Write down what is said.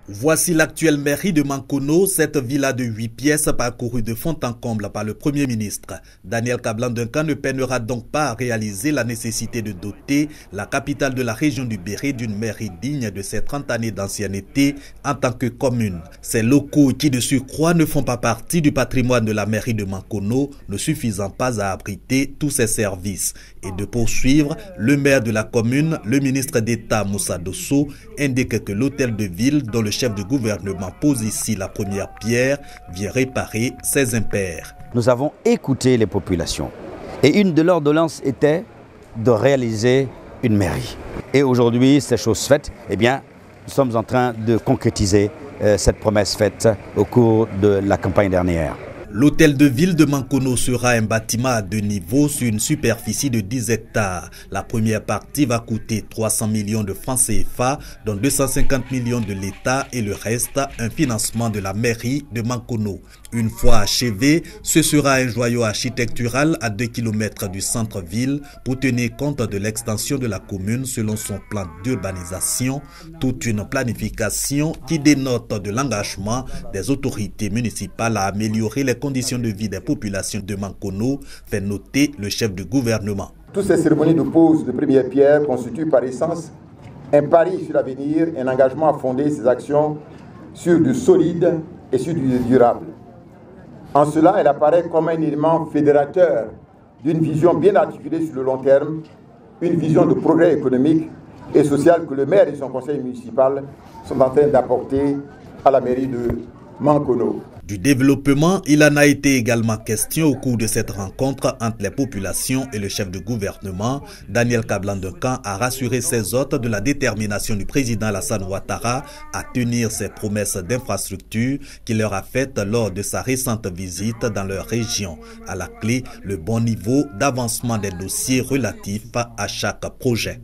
Voici l'actuelle mairie de Mankono, cette villa de 8 pièces parcourue de fond en comble par le Premier ministre. Daniel Kablan-Duncan ne peinera donc pas à réaliser la nécessité de doter la capitale de la région du Béret d'une mairie digne de ses 30 années d'ancienneté en tant que commune. Ces locaux qui de surcroît ne font pas partie du patrimoine de la mairie de Mankono, ne suffisant pas à abriter tous ses services. Et de poursuivre, le maire de la commune, le ministre d'État Moussa Dosso, indique que l'hôtel de ville dont le chef de gouvernement pose ici la première pierre vient réparer ses impairs. Nous avons écouté les populations et une de leurs doléances était de réaliser une mairie. Et aujourd'hui, c'est chose faite, eh bien, nous sommes en train de concrétiser cette promesse faite au cours de la campagne dernière. L'hôtel de ville de Mankono sera un bâtiment à 2 niveaux sur une superficie de 10 hectares. La première partie va coûter 300 millions de francs CFA, dont 250 millions de l'État et le reste, un financement de la mairie de Mankono. Une fois achevé, ce sera un joyau architectural à 2 km du centre-ville pour tenir compte de l'extension de la commune selon son plan d'urbanisation, toute une planification qui dénote de l'engagement des autorités municipales à améliorer les conditions de vie des populations de Mankono, fait noter le chef de gouvernement. Toutes ces cérémonies de pose de première pierre constituent par essence un pari sur l'avenir, un engagement à fonder ses actions sur du solide et sur du durable. En cela, elle apparaît comme un élément fédérateur d'une vision bien articulée sur le long terme, une vision de progrès économique et social que le maire et son conseil municipal sont en train d'apporter à la mairie de Mankono. Du développement, il en a été également question au cours de cette rencontre entre les populations et le chef de gouvernement. Daniel Kablan-Duncan a rassuré ses hôtes de la détermination du président Alassane Ouattara à tenir ses promesses d'infrastructure qu'il leur a faites lors de sa récente visite dans leur région. À la clé, le bon niveau d'avancement des dossiers relatifs à chaque projet.